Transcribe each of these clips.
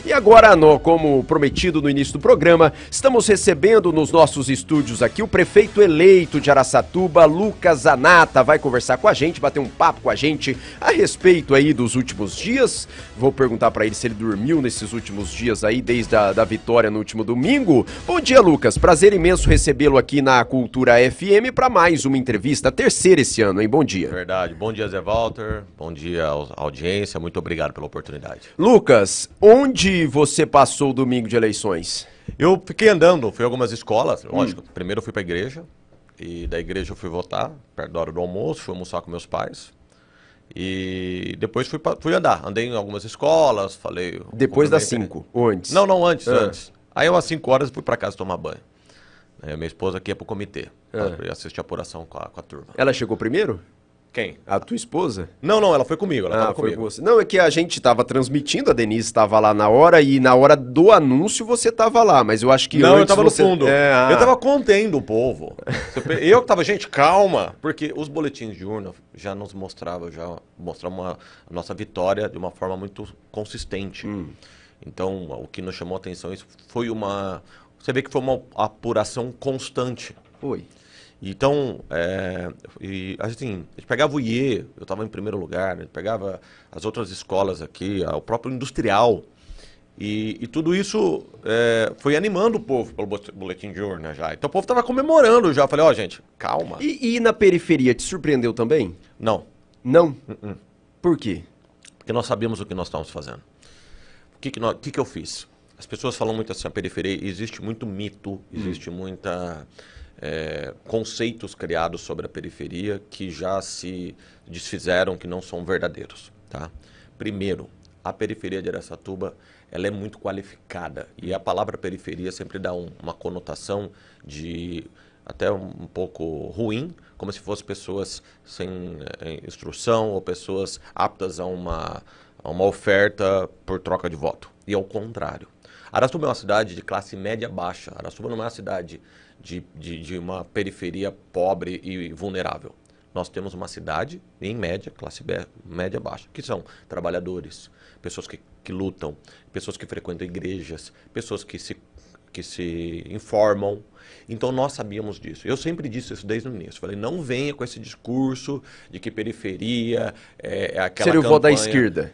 E agora, como prometido no início do programa, estamos recebendo nos nossos estúdios aqui o prefeito eleito de Araçatuba, Lucas Zanata, vai conversar com a gente, bater um papo com a gente a respeito aí dos últimos dias. Vou perguntar para ele se ele dormiu nesses últimos dias aí, desde a vitória no último domingo. Bom dia, Lucas. Prazer imenso recebê-lo aqui na Cultura FM para mais uma entrevista, a terceira esse ano, hein? Bom dia. Verdade. Bom dia, Zé Walter. Bom dia à audiência. Muito obrigado pela oportunidade. Lucas, onde você passou o domingo de eleições? Eu fiquei andando, fui a algumas escolas, lógico. Primeiro eu fui para a igreja, e da igreja eu fui votar, perto da hora do almoço, fui almoçar com meus pais. E depois fui andar. Andei em algumas escolas, falei... Depois das 5, ou antes? Não, antes. Aí umas 5 horas fui para casa tomar banho. Minha esposa aqui ia pro comitê, para assistir a apuração com a turma. Ela chegou primeiro? Quem? A tua esposa? Não, ela foi comigo, ela tava comigo. Você. Não, é que a gente tava transmitindo, a Denise estava lá na hora, e na hora do anúncio você tava lá, mas eu acho que não, antes eu tava você... no fundo. Eu tava contendo o povo. Eu que tava, gente, calma, porque os boletins de urna já nos mostravam a nossa vitória de uma forma muito consistente. Então, o que nos chamou a atenção isso foi você vê que foi uma apuração constante. Foi. Então, assim, a gente pegava o IE, eu estava em primeiro lugar, a gente pegava as outras escolas aqui, o próprio industrial, e tudo isso foi animando o povo pelo boletim de urna já. Então o povo estava comemorando já. Eu falei, gente, calma. E na periferia, te surpreendeu também? Não. Não? Por quê? Porque nós sabíamos o que nós estávamos fazendo. O que eu fiz? As pessoas falam muito assim, a periferia, existe muito mito, existe muita... conceitos criados sobre a periferia que já se desfizeram, que não são verdadeiros. Tá? Primeiro, a periferia de Araçatuba ela é muito qualificada e a palavra periferia sempre dá uma conotação de até um pouco ruim, como se fossem pessoas sem instrução ou pessoas aptas a uma oferta por troca de voto. E ao contrário. Araçatuba é uma cidade de classe média baixa. Araçatuba não é uma cidade de uma periferia pobre e vulnerável. Nós temos uma cidade, em média, classe média baixa, que são trabalhadores, pessoas que lutam, pessoas que frequentam igrejas, pessoas que se informam. Então nós sabíamos disso. Eu sempre disse isso desde o início. Falei, não venha com esse discurso de que periferia é aquela Seria o voto da esquerda.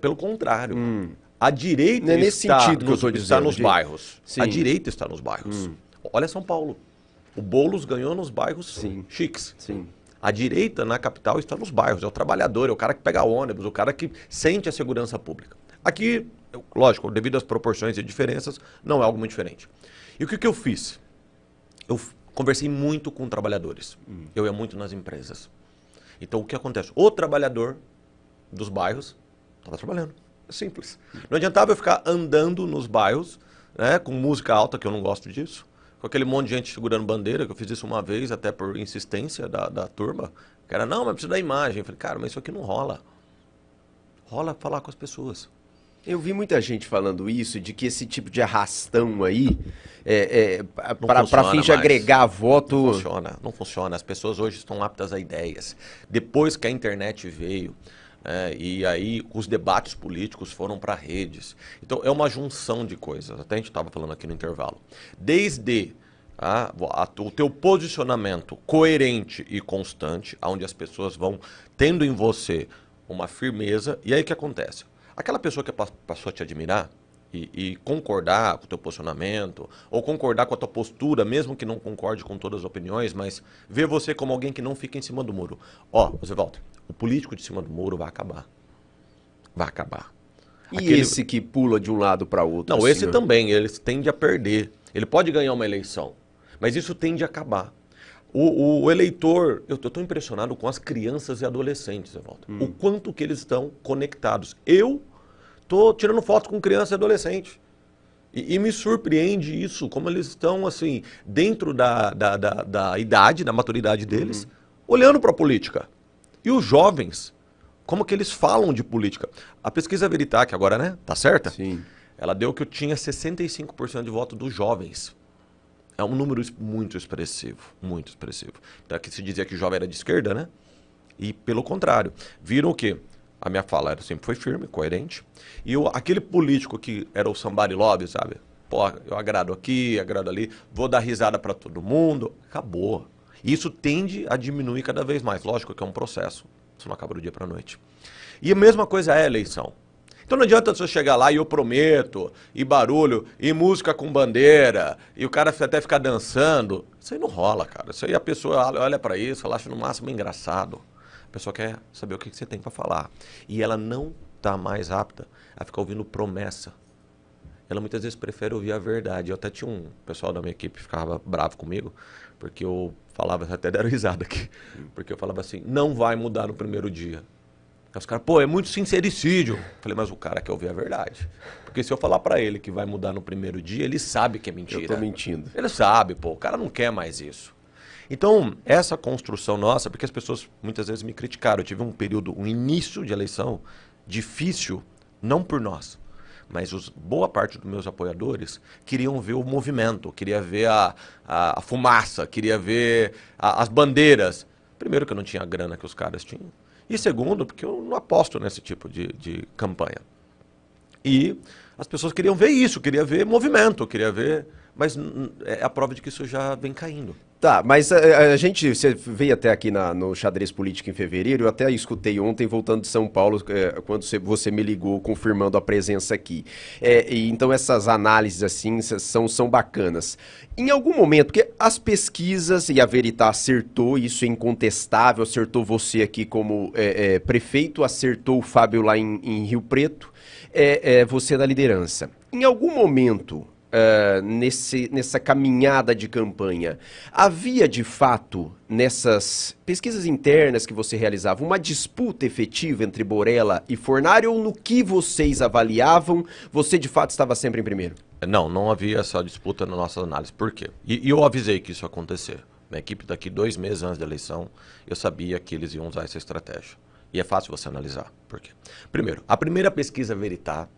Pelo contrário. A direita é nesse sentido que eu estou dizendo, está nos bairros. Sim. A direita está nos bairros. Olha São Paulo. O Boulos ganhou nos bairros chiques. Sim. A direita na capital está nos bairros. É o trabalhador, é o cara que pega ônibus, o cara que sente a segurança pública. Aqui, lógico, devido às proporções e diferenças, não é algo muito diferente. E o que eu fiz? Eu conversei muito com trabalhadores. Eu ia muito nas empresas. Então, o que acontece? O trabalhador dos bairros estava trabalhando. É simples. Não adiantava eu ficar andando nos bairros, né, com música alta, que eu não gosto disso, com aquele monte de gente segurando bandeira, que eu fiz isso uma vez, até por insistência da turma. O cara, não, mas precisa da imagem. Eu falei, cara, mas isso aqui não rola. Rola falar com as pessoas. Eu vi muita gente falando isso, de que esse tipo de arrastão aí, para fim de agregar voto... Não funciona. As pessoas hoje estão aptas a ideias. Depois que a internet veio... e aí os debates políticos foram para redes. Então é uma junção de coisas. Até a gente estava falando aqui no intervalo. Desde o teu posicionamento coerente e constante, onde as pessoas vão tendo em você uma firmeza. E aí o que acontece? Aquela pessoa que passou a te admirar e concordar com o teu posicionamento, ou concordar com a tua postura, mesmo que não concorde com todas as opiniões, mas ver você como alguém que não fica em cima do muro. Zé Walter, o político de cima do muro vai acabar. Vai acabar. E esse que pula de um lado para outro? Não, esse também, ele tende a perder. Ele pode ganhar uma eleição, mas isso tende a acabar. O eleitor, eu estou impressionado com as crianças e adolescentes, Zé Walter. O quanto que eles estão conectados. Eu estou tirando foto com criança e adolescente. E me surpreende isso, como eles estão assim, dentro da idade, da maturidade deles, olhando para a política. E os jovens, como que eles falam de política? A pesquisa Verità, que agora, né, tá certa? Sim. Ela deu que eu tinha 65% de voto dos jovens. É um número muito expressivo, muito expressivo. Então aqui se dizia que o jovem era de esquerda, né? E pelo contrário, viram o quê? a minha fala sempre foi firme, coerente. E aquele político que era o somebody love, sabe? Pô, eu agrado aqui, agrado ali, vou dar risada para todo mundo. Acabou. E isso tende a diminuir cada vez mais. Lógico que é um processo. Isso não acaba do dia para a noite. E a mesma coisa é a eleição. Então não adianta você chegar lá e eu prometo, e barulho, e música com bandeira, e o cara até ficar dançando. Isso aí não rola, cara. Isso aí a pessoa olha para isso, ela acha no máximo engraçado. A pessoa quer saber o que você tem para falar. E ela não está mais apta a ficar ouvindo promessa. Ela muitas vezes prefere ouvir a verdade. Eu até tinha um pessoal da minha equipe que ficava bravo comigo, porque eu falava, até deram risada aqui, porque eu falava assim, não vai mudar no primeiro dia. Aí os caras, pô, é muito sincericídio. Eu falei, mas o cara quer ouvir a verdade. Porque se eu falar pra ele que vai mudar no primeiro dia, ele sabe que é mentira. Eu tô mentindo. Ele sabe, pô, o cara não quer mais isso. Então, essa construção nossa, porque as pessoas muitas vezes me criticaram. Eu tive um período, um início de eleição difícil, não por nós, mas boa parte dos meus apoiadores queriam ver o movimento, queria ver a fumaça, queria ver as bandeiras. Primeiro que eu não tinha a grana que os caras tinham. E segundo, porque eu não aposto nesse tipo de campanha. E as pessoas queriam ver isso, queriam ver movimento, queria ver... Mas é a prova de que isso já vem caindo. Tá, mas você veio até aqui no Xadrez Político em fevereiro, eu até escutei ontem, voltando de São Paulo, quando você me ligou, confirmando a presença aqui. E então essas análises, assim, são bacanas. Em algum momento, porque as pesquisas, e a Veritá acertou, isso é incontestável, acertou você aqui como prefeito, acertou o Fábio lá em Rio Preto, você na liderança. Em algum momento... nessa caminhada de campanha, havia de fato, nessas pesquisas internas que você realizava, uma disputa efetiva entre Borella e Fornari, ou no que vocês avaliavam, você de fato estava sempre em primeiro? Não havia essa disputa na nossa análise. Por quê? E eu avisei que isso ia acontecer. Minha equipe, daqui 2 meses antes da eleição, eu sabia que eles iam usar essa estratégia. E é fácil você analisar. Por quê? Primeiro, a primeira pesquisa Veritá,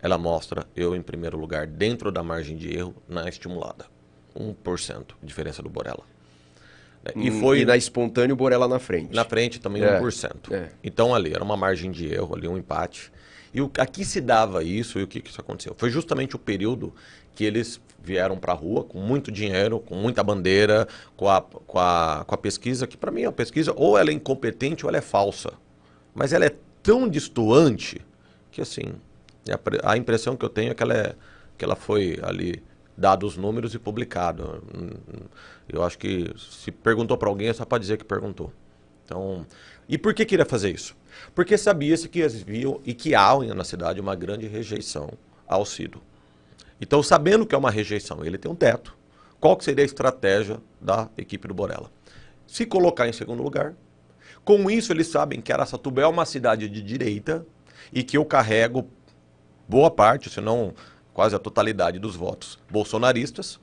ela mostra eu em primeiro lugar dentro da margem de erro na estimulada. 1% diferença do Borella. E na espontânea o Borella na frente. Na frente também 1%. Então ali era uma margem de erro, ali um empate. E aqui se dava isso e o que isso aconteceu? Foi justamente o período que eles vieram para a rua com muito dinheiro, com muita bandeira, com a pesquisa, que para mim é uma pesquisa ou ela é incompetente ou ela é falsa. Mas ela é tão destoante que assim... A impressão que eu tenho é que ela foi ali, dado os números e publicado. Eu acho que se perguntou para alguém, é só para dizer que perguntou. Então, e por que queria fazer isso? Porque sabia-se que viam e que há na cidade uma grande rejeição ao Ciro. Então, sabendo que é uma rejeição, ele tem um teto. Qual que seria a estratégia da equipe do Borella? Se colocar em segundo lugar. Com isso, eles sabem que Araçatuba é uma cidade de direita e que eu carrego boa parte, se não quase a totalidade dos votos bolsonaristas,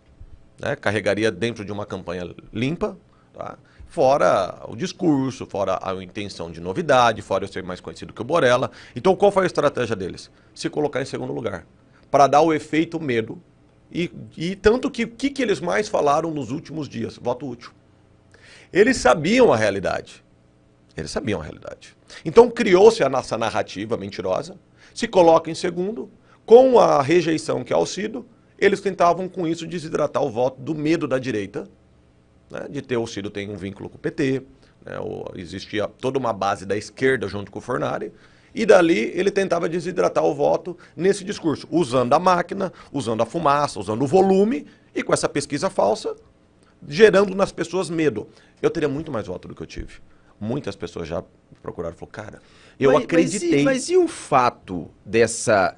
né? Carregaria dentro de uma campanha limpa, tá? Fora o discurso, fora a intenção de novidade, fora eu ser mais conhecido que o Borella. Então qual foi a estratégia deles? Se colocar em segundo lugar, para dar o efeito medo, e tanto que o que eles mais falaram nos últimos dias? Voto útil. Eles sabiam a realidade. Eles sabiam a realidade. Então criou-se a nossa narrativa mentirosa, se coloca em segundo, com a rejeição que é ao Ciro, eles tentavam com isso desidratar o voto do medo da direita, né, de ter o Ciro tem um vínculo com o PT, né, existia toda uma base da esquerda junto com o Fornari, e dali ele tentava desidratar o voto nesse discurso, usando a máquina, usando a fumaça, usando o volume, e com essa pesquisa falsa, gerando nas pessoas medo. Eu teria muito mais voto do que eu tive. Muitas pessoas já procuraram e falaram, cara, eu acreditei. Mas e o fato dessa...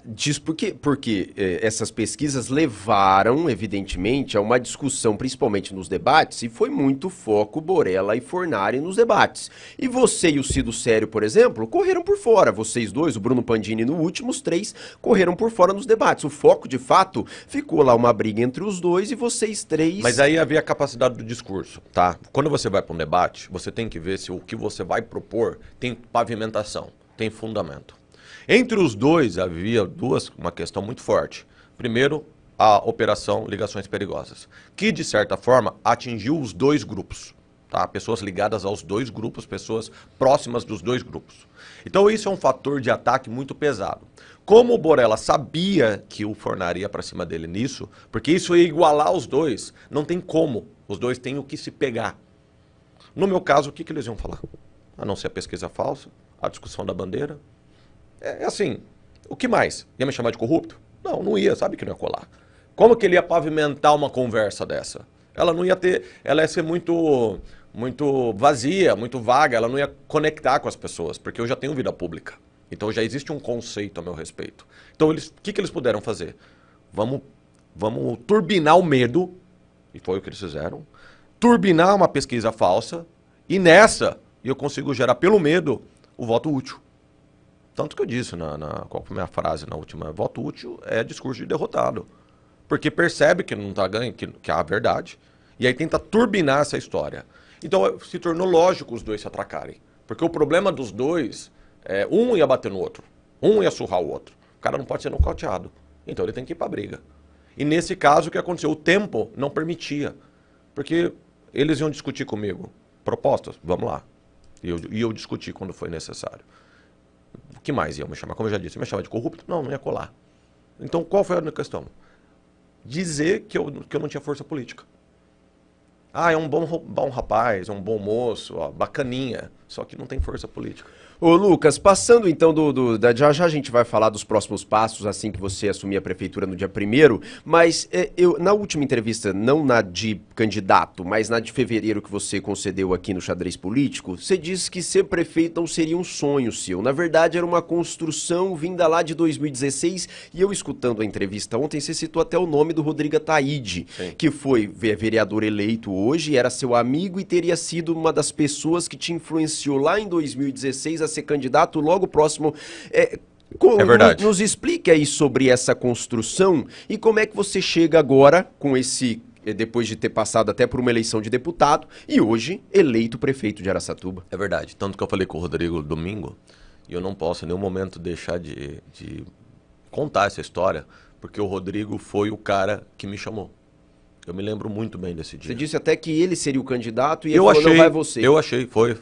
Porque essas pesquisas levaram, evidentemente, a uma discussão, principalmente nos debates, e foi muito foco Borella e Fornari nos debates. E você e o Cido Sério, por exemplo, correram por fora. Vocês dois, o Bruno Pandini no último, os 3, correram por fora nos debates. O foco, de fato, ficou lá uma briga entre os dois e vocês 3... Mas aí havia a capacidade do discurso, tá? Quando você vai para um debate, você tem que ver se o que você vai propor tem pavimentação, tem fundamento. Entre os dois havia uma questão muito forte. Primeiro, a operação Ligações Perigosas, que de certa forma atingiu os dois grupos. Tá? Pessoas ligadas aos dois grupos, pessoas próximas dos dois grupos. Então isso é um fator de ataque muito pesado. Como o Borella sabia que o Fornari ia para cima dele nisso, porque isso ia igualar os dois, não tem como. Os dois têm o que se pegar. No meu caso, o que eles iam falar? A não ser a pesquisa falsa, a discussão da bandeira. É assim, o que mais? Ia me chamar de corrupto? Não, não ia, sabe que não ia colar. Como que ele ia pavimentar uma conversa dessa? Ela não ia ter, ela ia ser muito vazia, muito vaga, ela não ia conectar com as pessoas, porque eu já tenho vida pública. Então já existe um conceito a meu respeito. Então o que eles puderam fazer? Vamos turbinar o medo, e foi o que eles fizeram, turbinar uma pesquisa falsa, e nessa eu consigo gerar pelo medo o voto útil. Tanto que eu disse, qual foi a minha frase na última, voto útil é discurso de derrotado. Porque percebe que não está ganho, que há a verdade, e aí tenta turbinar essa história. Então se tornou lógico os dois se atracarem. Porque o problema dos dois um ia bater no outro, um ia surrar o outro. O cara não pode ser nocauteado. Então ele tem que ir para a briga. E nesse caso o que aconteceu? O tempo não permitia. Porque eles iam discutir comigo. Propostas? Vamos lá. E eu discuti quando foi necessário. O que mais iam me chamar? Como eu já disse, me chamar de corrupto? Não ia colar. Então qual foi a questão? Dizer que eu não tinha força política. Ah, é um bom rapaz, é um bom moço, ó, bacaninha, só que não tem força política. Ô Lucas, passando então já a gente vai falar dos próximos passos assim que você assumir a prefeitura no dia 1º, mas na última entrevista, não na de candidato, mas na de fevereiro que você concedeu aqui no Xadrez Político, você disse que ser prefeito não seria um sonho seu, na verdade era uma construção vinda lá de 2016, e eu escutando a entrevista ontem, você citou até o nome do Rodrigo Ataíde, que foi vereador eleito hoje, era seu amigo e teria sido uma das pessoas que te influenciou lá em 2016 a ser candidato logo próximo. É verdade. Nos explique aí sobre essa construção e como é que você chega agora com esse, depois de ter passado até por uma eleição de deputado e hoje eleito prefeito de Araçatuba. É verdade. Tanto que eu falei com o Rodrigo domingo e eu não posso em nenhum momento deixar de contar essa história, porque o Rodrigo foi o cara que me chamou. Eu me lembro muito bem desse dia. Você disse até que ele seria o candidato e ele falou, não vai você. Eu achei, foi.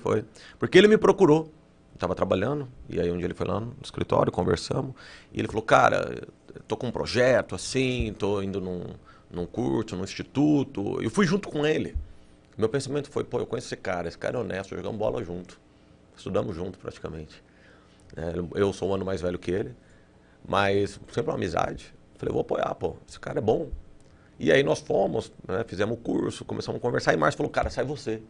Porque ele me procurou. Estava trabalhando, e aí um dia ele foi lá no escritório, conversamos, e ele falou, cara, tô com um projeto assim, tô indo num curso, num instituto, eu fui junto com ele. Meu pensamento foi, eu conheço esse cara é honesto, jogamos bola junto, estudamos junto praticamente. Eu sou um ano mais velho que ele, mas sempre uma amizade. Falei, vou apoiar, esse cara é bom. E aí nós fomos, fizemos o curso, começamos a conversar, e Márcio falou, cara, sai você.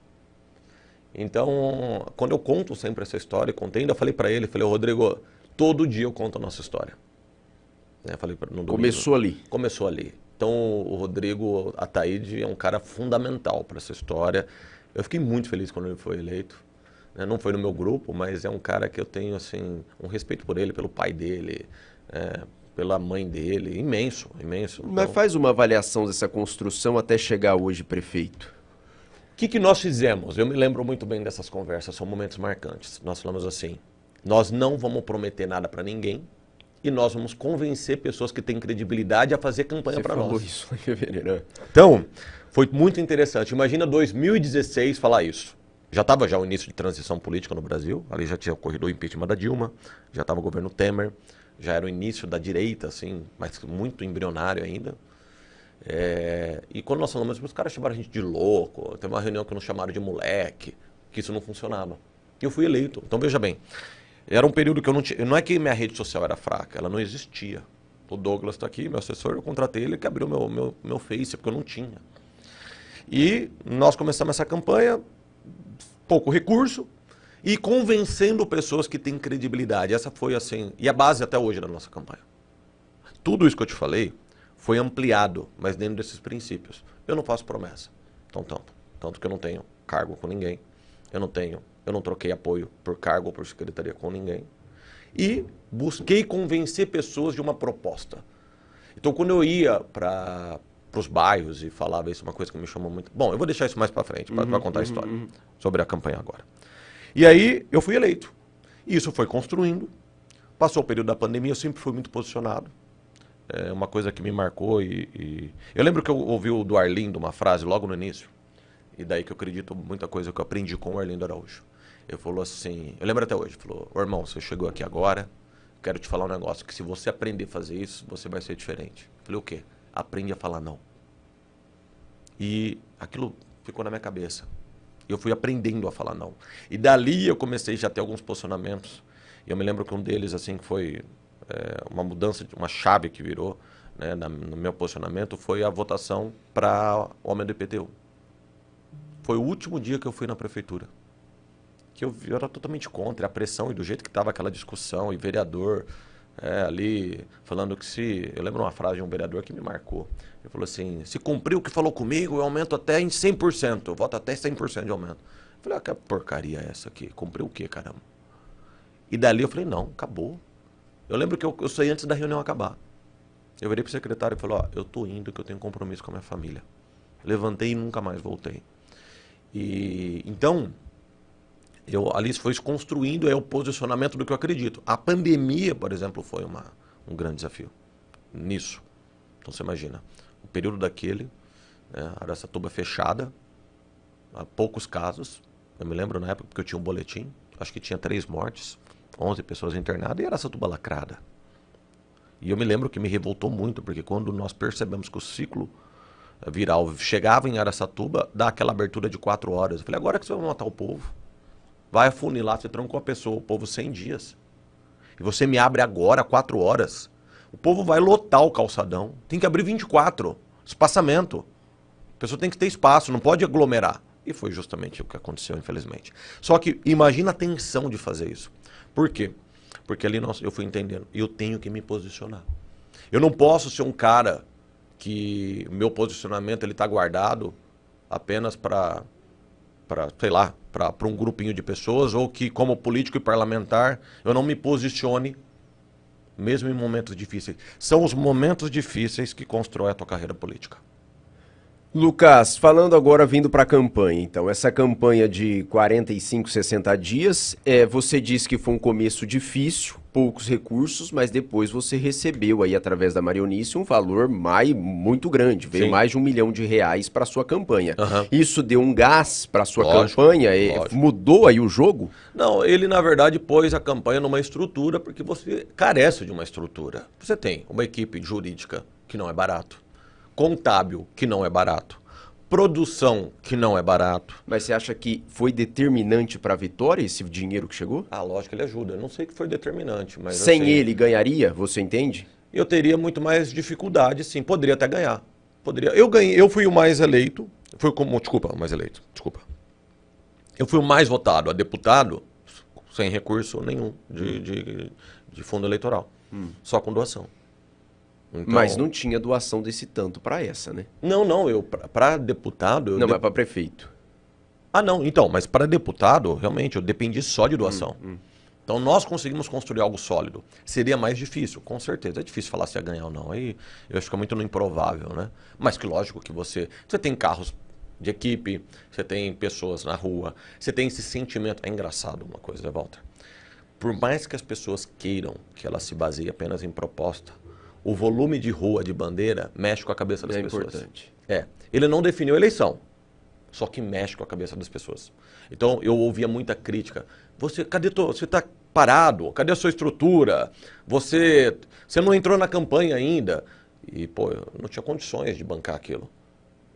Então, quando eu conto sempre essa história, contei, ainda falei para ele, Rodrigo, todo dia eu conto a nossa história. Falei no domingo, começou ali. Começou ali. Então, o Rodrigo Ataíde é um cara fundamental para essa história. Eu fiquei muito feliz quando ele foi eleito. Não foi no meu grupo, mas é um cara que eu tenho assim, um respeito por ele, pelo pai dele, pela mãe dele, imenso. Mas então, faz uma avaliação dessa construção até chegar hoje prefeito. O que nós fizemos? Eu me lembro muito bem dessas conversas, são momentos marcantes. Nós falamos assim, nós não vamos prometer nada para ninguém e nós vamos convencer pessoas que têm credibilidade a fazer campanha para nós. Você falou isso em fevereiro. Então, foi muito interessante. Imagina 2016 falar isso. Já estava o início de transição política no Brasil, ali já tinha ocorrido o impeachment da Dilma, já estava o governo Temer, já era o início da direita, assim, mas muito embrionário ainda. E quando nós falamos, os caras chamaram a gente de louco, teve uma reunião que nos chamaram de moleque, que isso não funcionava. E eu fui eleito. Então veja bem, era um período que eu não tinha, não é que minha rede social era fraca, ela não existia. O Douglas está aqui, meu assessor, eu contratei ele que abriu meu Face, porque eu não tinha. E nós começamos essa campanha, pouco recurso, e convencendo pessoas que têm credibilidade. Essa foi assim, e a base até hoje da nossa campanha. Tudo isso que eu te falei foi ampliado, mas dentro desses princípios. Eu não faço promessa. Então, tanto que eu não tenho cargo com ninguém. Eu não troquei apoio por cargo ou por secretaria com ninguém. E busquei convencer pessoas de uma proposta. Então, quando eu ia para os bairros e falava isso, uma coisa que me chamou muito... Bom, eu vou deixar isso mais para frente, para contar a história sobre a campanha agora. E aí, eu fui eleito. E isso foi construindo. Passou o período da pandemia, eu sempre fui muito posicionado. É uma coisa que me marcou e... Eu lembro que eu ouvi do Arlindo uma frase logo no início. E daí que eu acredito muita coisa que eu aprendi com o Arlindo Araújo. Ele falou assim, eu lembro até hoje, falou, ô irmão, você chegou aqui agora, quero te falar um negócio, que se você aprender a fazer isso, você vai ser diferente. Eu falei, o quê? Aprende a falar não. E aquilo ficou na minha cabeça. Eu fui aprendendo a falar não. E dali eu comecei já a ter alguns posicionamentos. E eu me lembro que um deles, assim, que foi uma mudança, uma chave que virou, né, no meu posicionamento, foi a votação para o aumento do IPTU. Foi o último dia que eu fui na prefeitura. Que eu era totalmente contra a pressão e do jeito que estava aquela discussão, e vereador ali falando que se... Eu lembro uma frase de um vereador que me marcou. Ele falou assim, se cumprir o que falou comigo, eu aumento até em 100%, eu voto até 100% de aumento. Eu falei, que porcaria é essa aqui? Cumpriu o quê, caramba? E dali eu falei, não, acabou. Eu lembro que eu saí antes da reunião acabar. Eu virei pro secretário e falei, eu tô indo que eu tenho compromisso com a minha família. Levantei e nunca mais voltei. E então... ali foi se construindo o posicionamento do que eu acredito. A pandemia, por exemplo, foi um grande desafio nisso. Então você imagina, o período daquele, Araçatuba fechada, há poucos casos. Eu me lembro na época que eu tinha um boletim, acho que tinha 3 mortes, 11 pessoas internadas e Araçatuba lacrada. E eu me lembro que me revoltou muito, porque quando nós percebemos que o ciclo viral chegava em Araçatuba, dá aquela abertura de 4 horas. Eu falei, agora que você vai matar o povo. Vai afunilar, você trancou a pessoa, o povo 100 dias. E você me abre agora 4 horas. O povo vai lotar o calçadão. Tem que abrir 24. Espaçamento. A pessoa tem que ter espaço, não pode aglomerar. E foi justamente o que aconteceu, infelizmente. Só que imagina a tensão de fazer isso. Por quê? Porque ali eu fui entendendo. Eu tenho que me posicionar. Eu não posso ser um cara que meu posicionamento ele está guardado apenas para sei lá, para um grupinho de pessoas, ou que como político e parlamentar eu não me posicione mesmo em momentos difíceis. São os momentos difíceis que constroem a tua carreira política. Lucas, falando agora vindo para a campanha, então, essa campanha de 45, 60 dias, você disse que foi um começo difícil, poucos recursos, mas depois você recebeu aí, através da Marionice, um valor muito grande, veio mais de R$1 milhão para sua campanha. Isso deu um gás para sua campanha? Mudou aí o jogo? Não, ele na verdade pôs a campanha numa estrutura, porque você carece de uma estrutura. Você tem uma equipe jurídica que não é barato, contábil, que não é barato, produção, que não é barato. Mas você acha que foi determinante para a vitória esse dinheiro que chegou? Lógico que ele ajuda. Eu não sei que foi determinante, mas... Sem ele ganharia, você entende? Eu teria muito mais dificuldade, sim. Poderia até ganhar. Eu fui o mais eleito. Eu fui o mais votado a deputado sem recurso nenhum de fundo eleitoral. Só com doação. Então... Mas não tinha doação desse tanto para essa, né? Não, para deputado... Não, mas para prefeito. Não, então, mas para deputado, realmente, eu dependi só de doação. Então nós conseguimos construir algo sólido. Seria mais difícil, com certeza. É difícil falar se ia ganhar ou não. Aí eu acho que é muito no improvável, né? Mas que lógico que você tem carros de equipe, você tem pessoas na rua, você tem esse sentimento. É engraçado uma coisa, né, Walter? Por mais que as pessoas queiram que ela se baseie apenas em proposta, o volume de rua, de bandeira, mexe com a cabeça das pessoas. É importante. Ele não definiu a eleição, só que mexe com a cabeça das pessoas. Então, eu ouvia muita crítica. Você está parado? Cadê a sua estrutura? Você não entrou na campanha ainda. E, eu não tinha condições de bancar aquilo.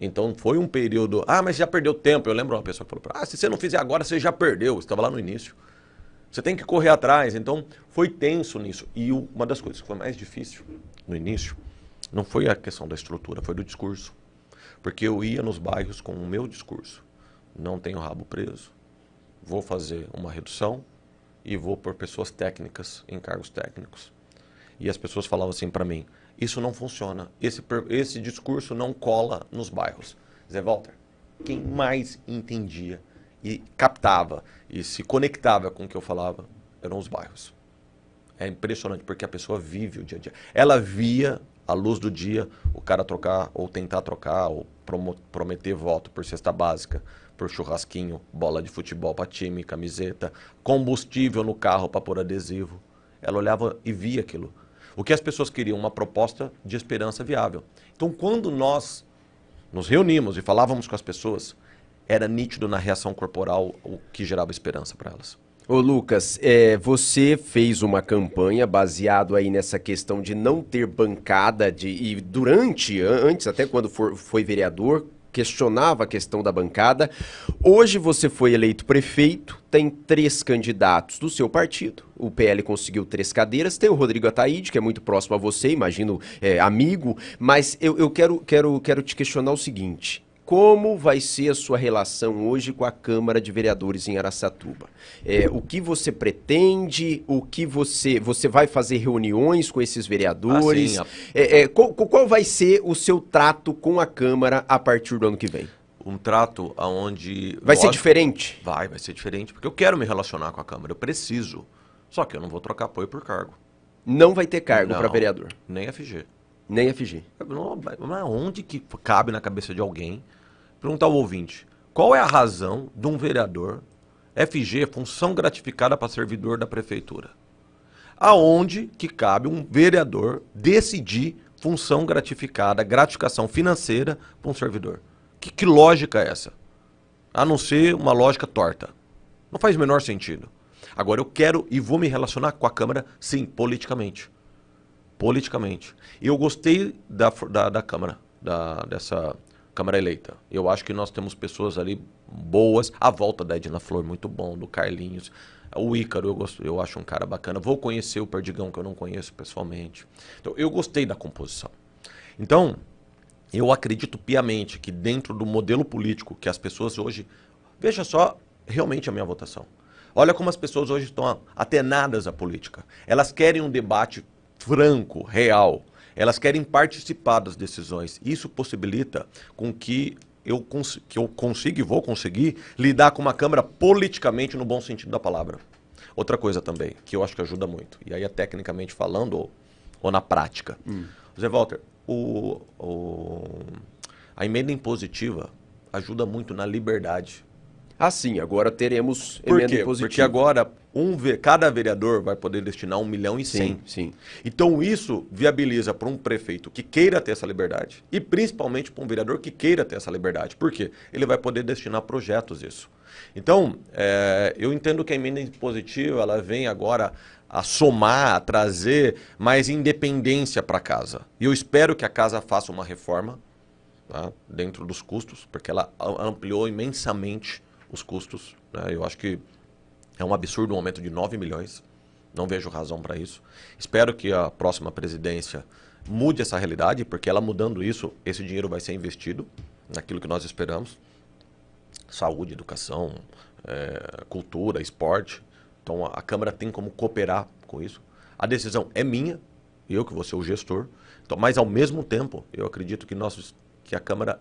Então, foi um período... mas já perdeu tempo. Eu lembro uma pessoa que falou, se você não fizer agora, você já perdeu. Você estava lá no início. Você tem que correr atrás. Então, foi tenso nisso. E uma das coisas que foi mais difícil no início não foi a questão da estrutura, foi do discurso. Porque eu ia nos bairros com o meu discurso. Não tenho rabo preso. Vou fazer uma redução e vou pôr pessoas técnicas em cargos técnicos. E as pessoas falavam assim para mim, isso não funciona, esse discurso não cola nos bairros. Zé Walter, quem mais entendia e captava e se conectava com o que eu falava eram os bairros. É impressionante, porque a pessoa vive o dia a dia. Ela via à luz do dia o cara trocar, ou tentar trocar, ou prometer voto por cesta básica, por churrasquinho, bola de futebol para time, camiseta, combustível no carro para pôr adesivo. Ela olhava e via aquilo. O que as pessoas queriam? Uma proposta de esperança viável. Então, quando nós nos reunimos e falávamos com as pessoas, era nítido na reação corporal o que gerava esperança para elas. Ô Lucas, você fez uma campanha baseado aí nessa questão de não ter bancada e antes até quando foi vereador, questionava a questão da bancada. Hoje você foi eleito prefeito, tem 3 candidatos do seu partido. O PL conseguiu 3 cadeiras. Tem o Rodrigo Ataíde, que é muito próximo a você, imagino, amigo. Mas eu quero te questionar o seguinte. Como vai ser a sua relação hoje com a Câmara de Vereadores em Araçatuba? O que você pretende? O que você vai fazer reuniões com esses vereadores? Qual vai ser o seu trato com a Câmara a partir do ano que vem? Um trato onde... Vai ser diferente? Vai ser diferente, porque eu quero me relacionar com a Câmara, eu preciso. Só que eu não vou trocar apoio por cargo. Não vai ter cargo para vereador? Nem FG. Nem FG. Não é onde que cabe na cabeça de alguém perguntar ao ouvinte, qual é a razão de um vereador FG, função gratificada para servidor da prefeitura? Aonde que cabe um vereador decidir função gratificada, gratificação financeira para um servidor? Que lógica é essa? A não ser uma lógica torta. Não faz o menor sentido. Agora eu quero e vou me relacionar com a Câmara, sim, politicamente. Politicamente. Eu gostei da Câmara, dessa Câmara eleita. Eu acho que nós temos pessoas ali boas. A volta da Edna Flor, muito bom, do Carlinhos. O Ícaro, eu acho um cara bacana. Vou conhecer o Perdigão, que eu não conheço pessoalmente. Então, eu gostei da composição. Então, eu acredito piamente que dentro do modelo político que as pessoas hoje... Veja só realmente a minha votação. Olha como as pessoas hoje estão atenadas à política. Elas querem um debate franco, real. Elas querem participar das decisões. Isso possibilita com que eu consiga e vou conseguir lidar com uma Câmara politicamente no bom sentido da palavra. Outra coisa também, que eu acho que ajuda muito, e aí é tecnicamente falando ou na prática. Zé Walter, a emenda impositiva ajuda muito na liberdade. Ah, sim, agora teremos emenda impositiva. Porque agora cada vereador vai poder destinar 1,1 milhão. Sim. Então isso viabiliza para um prefeito que queira ter essa liberdade e principalmente para um vereador que queira ter essa liberdade. Por quê? Ele vai poder destinar projetos isso. Então, eu entendo que a emenda impositiva ela vem agora a somar, a trazer mais independência para a casa. E eu espero que a casa faça uma reforma, tá, dentro dos custos, porque ela ampliou imensamente os custos, né? Eu acho que é um absurdo um aumento de 9 milhões. Não vejo razão para isso. Espero que a próxima presidência mude essa realidade, porque ela mudando isso, esse dinheiro vai ser investido naquilo que nós esperamos. Saúde, educação, cultura, esporte. Então a Câmara tem como cooperar com isso. A decisão é minha, eu que vou ser o gestor. Então, mas ao mesmo tempo, eu acredito que a Câmara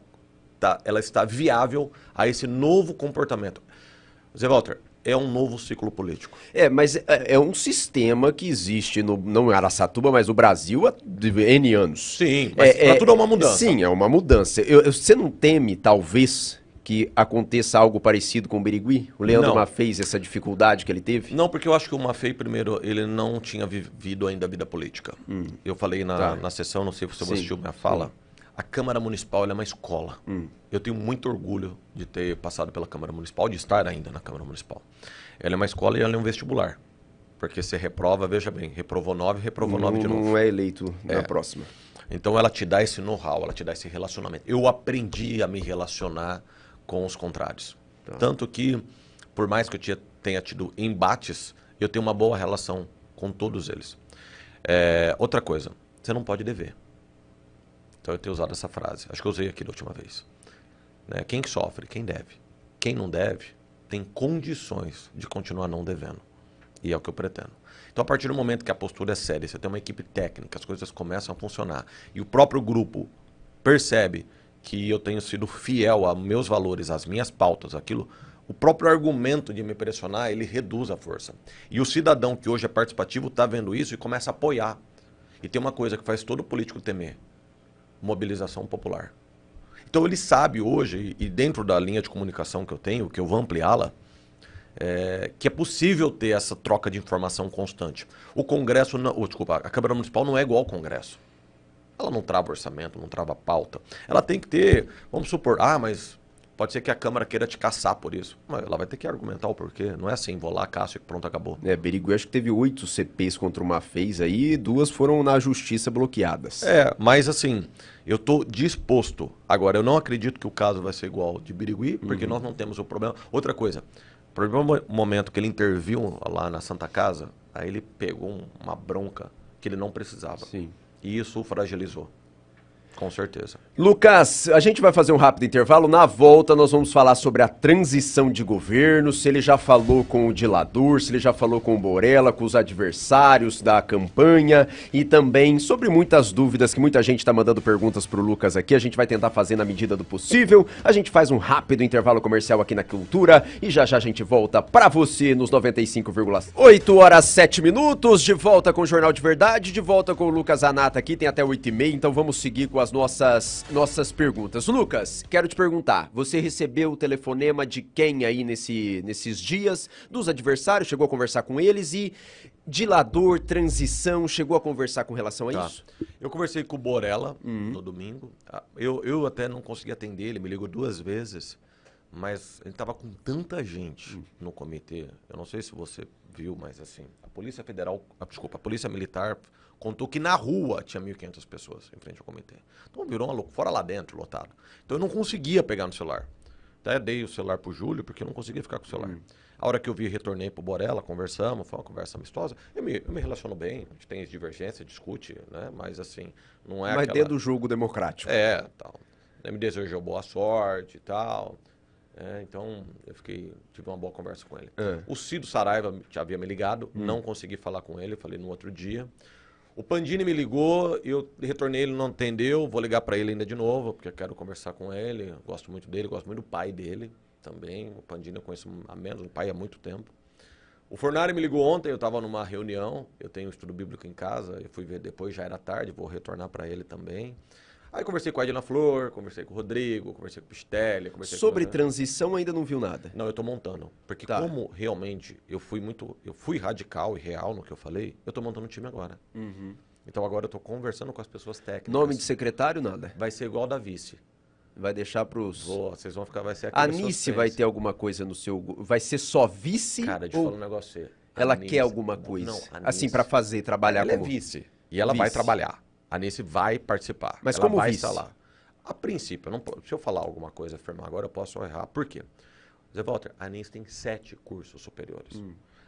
ela está viável a esse novo comportamento. Zé Walter, é um novo ciclo político. Mas é um sistema que existe, não em Araçatuba, mas no Brasil há N anos. Sim, mas para tudo é uma mudança. Sim, é uma mudança. Você não teme, talvez, que aconteça algo parecido com o Birigui? O Leandro Maffei, essa dificuldade que ele teve? Não, porque eu acho que o Maffei, primeiro, ele não tinha vivido ainda a vida política. Eu falei na sessão, não sei se você assistiu minha fala, a Câmara Municipal ela é uma escola. Eu tenho muito orgulho de ter passado pela Câmara Municipal, de estar ainda na Câmara Municipal. Ela é uma escola e ela é um vestibular. Porque você reprova, veja bem, reprovou 9, reprovou 9 de novo. Não é eleito na próxima. Então ela te dá esse know-how, ela te dá esse relacionamento. Eu aprendi a me relacionar com os contrários. Tanto que, por mais que eu tenha tido embates, eu tenho uma boa relação com todos eles. Outra coisa, você não pode dever. Então eu tenho usado essa frase. Acho que eu usei aqui da última vez. Quem que sofre? Quem deve. Quem não deve tem condições de continuar não devendo. E é o que eu pretendo. Então a partir do momento que a postura é séria, você tem uma equipe técnica, as coisas começam a funcionar e o próprio grupo percebe que eu tenho sido fiel aos meus valores, às minhas pautas, aquilo, o próprio argumento de me pressionar, ele reduz a força. E o cidadão que hoje é participativo está vendo isso e começa a apoiar. E tem uma coisa que faz todo político temer. Mobilização popular. Então ele sabe hoje, e dentro da linha de comunicação que eu tenho, que eu vou ampliá-la, que é possível ter essa troca de informação constante. O Congresso, a Câmara Municipal não é igual ao Congresso. Ela não trava orçamento, não trava pauta. Ela tem que ter, vamos supor, mas Pode ser que a Câmara queira te caçar por isso. Mas ela vai ter que argumentar o porquê. Não é assim, vou lá, caço e pronto, acabou. Birigui acho que teve 8 CPs contra uma FES aí e 2 foram na justiça bloqueadas. Mas assim, eu tô disposto. Agora, eu não acredito que o caso vai ser igual de Birigui, porque nós não temos o problema. Outra coisa, o primeiro momento que ele interviu lá na Santa Casa, aí ele pegou uma bronca que ele não precisava. Sim. E isso o fragilizou. Com certeza. Lucas, a gente vai fazer um rápido intervalo. Na volta nós vamos falar sobre a transição de governo, se ele já falou com o Dilador, se ele já falou com o Borella, com os adversários da campanha e também sobre muitas dúvidas que muita gente está mandando perguntas pro Lucas aqui. A gente vai tentar fazer na medida do possível. A gente faz um rápido intervalo comercial aqui na Cultura e já já a gente volta para você nos 95,8. 8 horas 7 minutos, de volta com o Jornal de Verdade, de volta com o Lucas Zanata aqui, tem até 8h30, então vamos seguir com as nossas perguntas. Lucas, quero te perguntar, você recebeu o telefonema de quem aí nesses dias? Dos adversários, chegou a conversar com eles e Dilador, transição, chegou a conversar com relação a isso? Eu conversei com o Borella no domingo, eu até não consegui atender, ele me ligou 2 vezes, mas ele estava com tanta gente no comitê, eu não sei se você viu, mas assim, a Polícia Militar contou que na rua tinha 1.500 pessoas em frente ao comitê. Então virou uma loucura, fora lá dentro, lotado. Então eu não conseguia pegar no celular. Até dei o celular pro Júlio, porque eu não conseguia ficar com o celular. A hora que eu vi, retornei pro Borella, conversamos, foi uma conversa amistosa. Eu me relaciono bem, a gente tem divergência, discute, né? Mas assim, não é Mas dentro do jogo democrático. Tal. Ele me desejou boa sorte e tal. Então, tive uma boa conversa com ele. O Cido Saraiva já havia me ligado, não consegui falar com ele, falei no outro dia. O Pandini me ligou, eu retornei, ele não atendeu, vou ligar para ele ainda de novo, porque eu quero conversar com ele, gosto muito dele, gosto muito do pai dele também. O Pandini eu conheço há menos, o pai há muito tempo. O Fornari me ligou ontem, eu estava numa reunião, eu tenho um estudo bíblico em casa, eu fui ver depois, já era tarde, vou retornar para ele também. Aí conversei com a Edna Flor, conversei com o Rodrigo, conversei com o Pistelli, conversei Sobre com... transição ainda não viu nada? Não, eu tô montando. Porque como realmente eu fui radical e real no que eu falei, eu tô montando um time agora. Então agora eu tô conversando com as pessoas técnicas. Nome de secretário, nada? Vai ser igual da vice. Vai deixar pros... Vocês vão ficar, vai ser A Anice vai ter alguma coisa no seu... Vai ser só vice? Cara, deixa eu falar um negócio pra você. Ela quer alguma coisa? Não, a assim, Anice, pra fazer, trabalhar ela como... é vice. E ela vai trabalhar. A Anice vai participar. Mas ela como vai vice? estar lá. A princípio, se eu falar alguma coisa, afirmar agora, eu posso errar. Por quê? Zé Walter, a Anice tem 7 cursos superiores.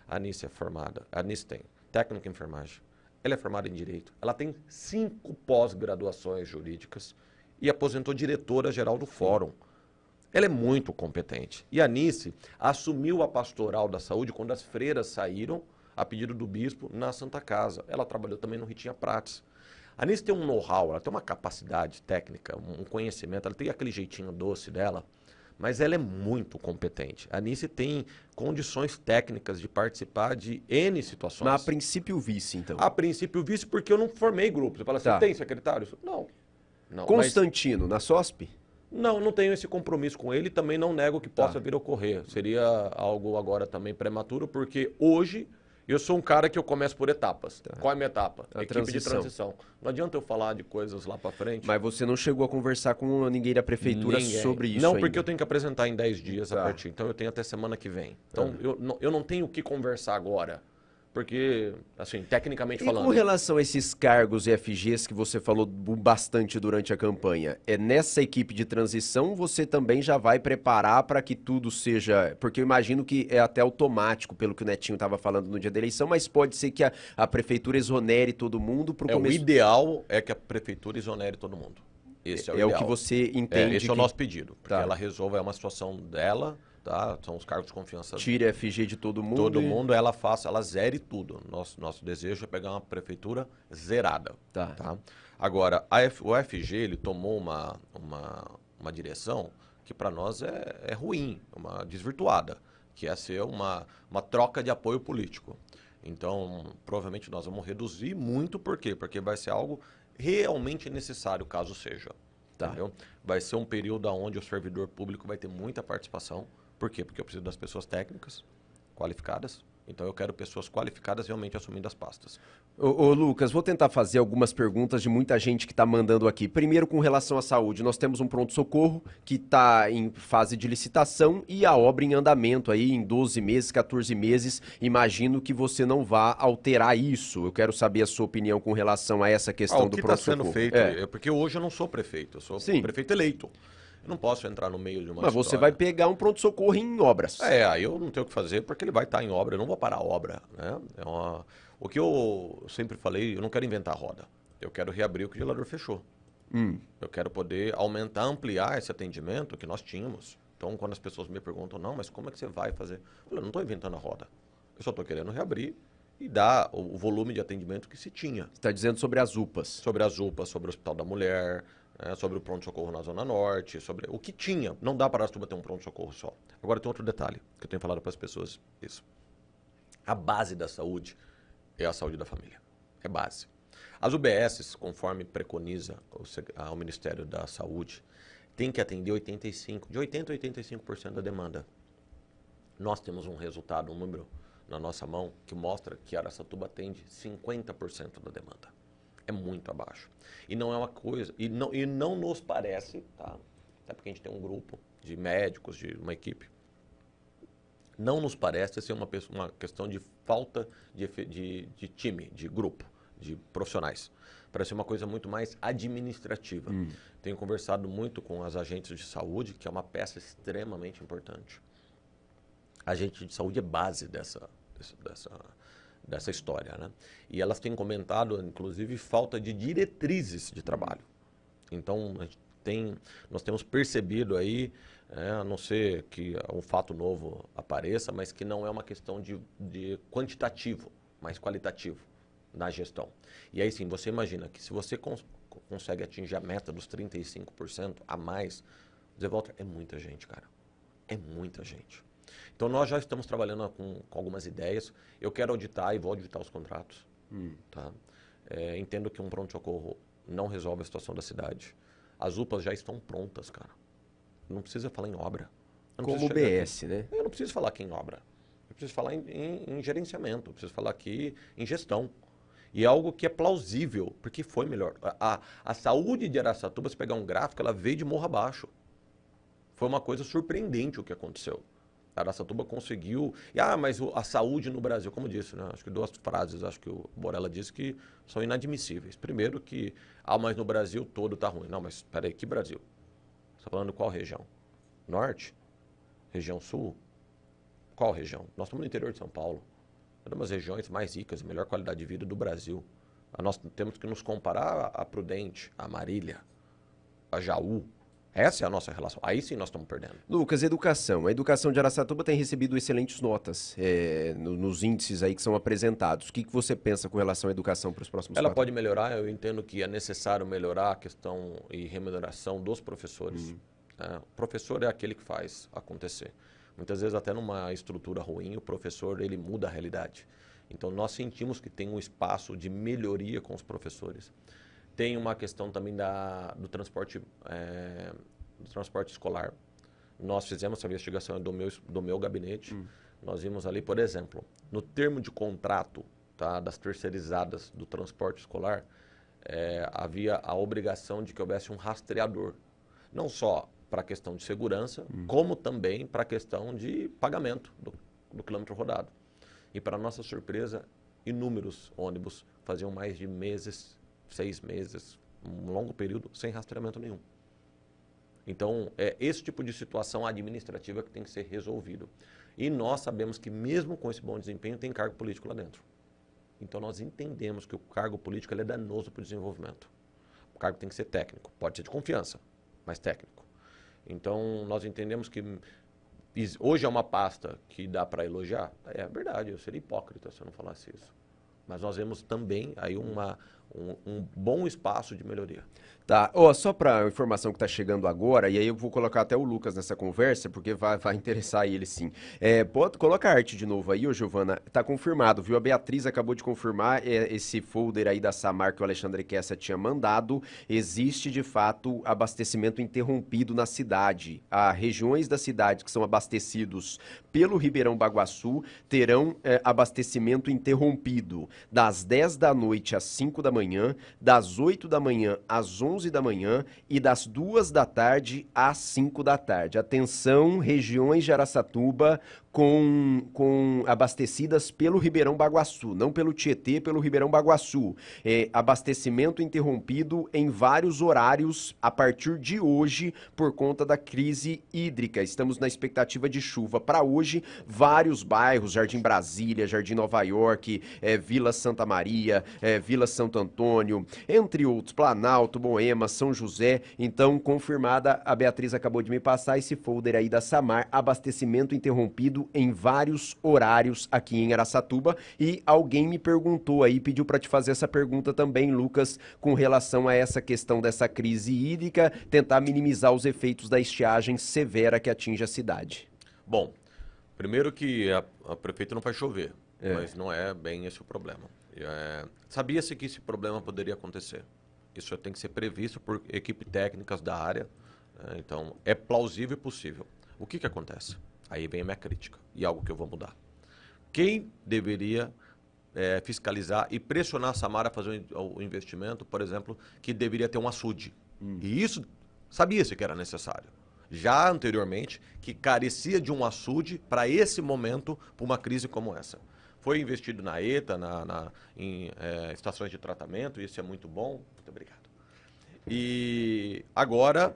A Anice é formada, a Anice tem técnica em enfermagem, ela é formada em Direito, ela tem 5 pós-graduações jurídicas e aposentou diretora-geral do Fórum. Ela é muito competente. E a Anice assumiu a pastoral da saúde quando as freiras saíram, a pedido do bispo, na Santa Casa. Ela trabalhou também no Ritinha Prates. A Anice tem um know-how, ela tem uma capacidade técnica, um conhecimento, ela tem aquele jeitinho doce dela, mas ela é muito competente. A Anice tem condições técnicas de participar de N situações. Mas a princípio vice, então? A princípio vice, porque eu não formei grupos. Você fala assim, tem secretário? Não. Constantino, na SOSP? Não tenho esse compromisso com ele e também não nego que possa vir a ocorrer. Seria algo agora também prematuro, porque hoje... Eu sou um cara que eu começo por etapas. Qual é a minha etapa? Equipe de transição. Não adianta eu falar de coisas lá pra frente. Mas você não chegou a conversar com ninguém da prefeitura sobre isso Não, ainda. porque eu tenho que apresentar em 10 dias a partir. Então eu tenho até semana que vem. Então eu não tenho o que conversar agora. Porque, assim, tecnicamente falando... E com relação a esses cargos e FGs que você falou bastante durante a campanha, nessa equipe de transição você também já vai preparar para que tudo seja... Porque eu imagino que é até automático, pelo que o Netinho estava falando no dia da eleição, mas pode ser que a prefeitura exonere todo mundo pro começo... O ideal é que a prefeitura exonere todo mundo. Esse é o ideal. É o que você entende. Esse é o nosso pedido. Porque ela resolve, é uma situação dela... São os cargos de confiança. Tire FG de todo mundo. Todo mundo, ela zere tudo. Nosso desejo é pegar uma prefeitura zerada. Tá? Agora, o FG, ele tomou uma direção que para nós é ruim, uma desvirtuada, que é ser uma troca de apoio político. Então, provavelmente nós vamos reduzir muito, por quê? Porque vai ser algo realmente necessário, caso seja. Entendeu? Vai ser um período onde o servidor público vai ter muita participação. Por quê? Porque eu preciso das pessoas técnicas, qualificadas, Então eu quero pessoas qualificadas realmente assumindo as pastas. Ô, Lucas, vou tentar fazer algumas perguntas de muita gente que está mandando aqui. Primeiro, com relação à saúde, nós temos um pronto-socorro que está em fase de licitação e a obra em andamento aí em 12 meses, 14 meses. Imagino que você não vá alterar isso. Eu quero saber a sua opinião com relação a essa questão do pronto-socorro. O que está sendo feito, porque hoje eu não sou prefeito, eu sou prefeito eleito. Eu não posso entrar no meio de uma Mas história. você vai pegar um pronto-socorro em obras. Aí eu não tenho o que fazer porque ele vai estar em obra, eu não vou parar a obra. Né? O que eu sempre falei, eu não quero inventar a roda. Eu quero reabrir o que o gelador fechou. Eu quero poder aumentar, ampliar esse atendimento que nós tínhamos. Então, quando as pessoas me perguntam, não, mas como é que você vai fazer? Eu não estou inventando a roda. Eu só estou querendo reabrir e dar o volume de atendimento que se tinha. Você está dizendo sobre as UPAs. Sobre as UPAs, sobre o Hospital da Mulher, sobre o pronto-socorro na Zona Norte, sobre o que tinha. Não dá para Aracatuba ter um pronto-socorro só. Agora tem outro detalhe que eu tenho falado para as pessoas. Isso. A base da saúde é a saúde da família. É base. As UBSs, conforme preconiza o Ministério da Saúde, tem que atender de 80% a 85% da demanda. Nós temos um resultado, um número na nossa mão que mostra que Araçatuba atende 50% da demanda. É muito abaixo. E não é uma coisa, e não nos parece, tá? Até porque a gente tem um grupo de médicos, de uma equipe, não nos parece ser uma questão de falta de time, de grupo, de profissionais. Parece uma coisa muito mais administrativa. Tenho conversado muito com as agentes de saúde, que é uma peça extremamente importante. Agente de saúde é base dessa história, né? E elas têm comentado, inclusive, falta de diretrizes de trabalho. Então, nós temos percebido aí, a não ser que um fato novo apareça, mas que não é uma questão de quantitativo, mas qualitativo na gestão. E aí sim, você imagina que se você consegue atingir a meta dos 35% a mais, Zé Walter, é muita gente, cara. É muita gente. Então, nós já estamos trabalhando com algumas ideias. Eu quero auditar e vou auditar os contratos. Tá? Entendo que um pronto-socorro não resolve a situação da cidade. As UPAs já estão prontas, cara. Não precisa falar em obra. Como o BS, né? Eu não preciso falar aqui em obra. Eu preciso falar em gerenciamento. Eu preciso falar aqui em gestão. E é algo que é plausível, porque foi melhor. A saúde de Araçatuba, se pegar um gráfico, ela veio de morro abaixo. Foi uma coisa surpreendente o que aconteceu. Araçatuba conseguiu... mas a saúde no Brasil, como disse, né? Acho que 2 frases, acho que o Borella disse que são inadmissíveis. Primeiro que, mas no Brasil todo está ruim. Não, mas espera aí, que Brasil? Você está falando de qual região? Norte? Região Sul? Qual região? Nós estamos no interior de São Paulo. É uma das regiões mais ricas e melhor qualidade de vida do Brasil. Nós temos que nos comparar a Prudente, a Marília, a Jaú. Essa é a nossa relação. Aí sim nós estamos perdendo. Lucas, educação. A educação de Araçatuba tem recebido excelentes notas nos índices aí que são apresentados. O que você pensa com relação à educação para os próximos Ela pode melhorar. Eu entendo que é necessário melhorar a questão e remuneração dos professores. O professor é aquele que faz acontecer. Muitas vezes até numa estrutura ruim, o professor ele muda a realidade. Então nós sentimos que tem um espaço de melhoria com os professores. Tem uma questão também do transporte escolar. Nós fizemos essa investigação do meu gabinete. Nós vimos ali, por exemplo, no termo de contrato, tá, das terceirizadas do transporte escolar, havia a obrigação de que houvesse um rastreador. Não só para a questão de segurança, como também para a questão de pagamento do quilômetro rodado. E para nossa surpresa, inúmeros ônibus faziam mais de 6 meses, um longo período, sem rastreamento nenhum. Então, é esse tipo de situação administrativa que tem que ser resolvido. E nós sabemos que mesmo com esse bom desempenho, tem cargo político lá dentro. Então, nós entendemos que o cargo político ele é danoso para o desenvolvimento. O cargo tem que ser técnico, pode ser de confiança, mas técnico. Então, nós entendemos que hoje é uma pasta que dá para elogiar. É verdade, eu seria hipócrita se eu não falasse isso. Mas nós vemos também aí um bom espaço de melhoria. Tá, ó, só para informação que tá chegando agora, e aí eu vou colocar até o Lucas nessa conversa, porque vai interessar ele sim. Coloca a arte de novo aí, ô Giovana, tá confirmado, viu? A Beatriz acabou de confirmar esse folder aí da Samar que o Alexandre Kessa tinha mandado. Existe, de fato, abastecimento interrompido na cidade. Há regiões da cidade que são abastecidos pelo Ribeirão Baguaçu terão abastecimento interrompido das 10 da noite às 5 da manhã, das 8 da manhã às 11 da manhã e das 2 da tarde às 5 da tarde. Atenção, regiões de Araçatuba com abastecidas pelo Ribeirão Baguaçu, não pelo Tietê, pelo Ribeirão Baguaçu. Abastecimento interrompido em vários horários a partir de hoje por conta da crise hídrica. Estamos na expectativa de chuva para hoje. Vários bairros, Jardim Brasília, Jardim Nova York, Vila Santa Maria, Vila Santo Antônio, entre outros, Planalto, Moema, São José. Então, confirmada, a Beatriz acabou de me passar esse folder aí da Samar, abastecimento interrompido em vários horários aqui em Araçatuba. E alguém me perguntou aí, pediu para te fazer essa pergunta também, Lucas, com relação a essa questão dessa crise hídrica, tentar minimizar os efeitos da estiagem severa que atinge a cidade. Bom, primeiro que a prefeita não faz chover, mas não é bem esse o problema. Sabia-se que esse problema poderia acontecer. Isso tem que ser previsto por equipe técnicas da área, então é plausível e possível. O que acontece? Aí vem a minha crítica e algo que eu vou mudar. Quem deveria fiscalizar e pressionar a Samar a fazer o investimento, por exemplo, que deveria ter um açude? E isso sabia-se que era necessário. Já anteriormente, que carecia de um açude para esse momento, para uma crise como essa. Foi investido na ETA, em estações de tratamento, isso é muito bom. Muito obrigado. E agora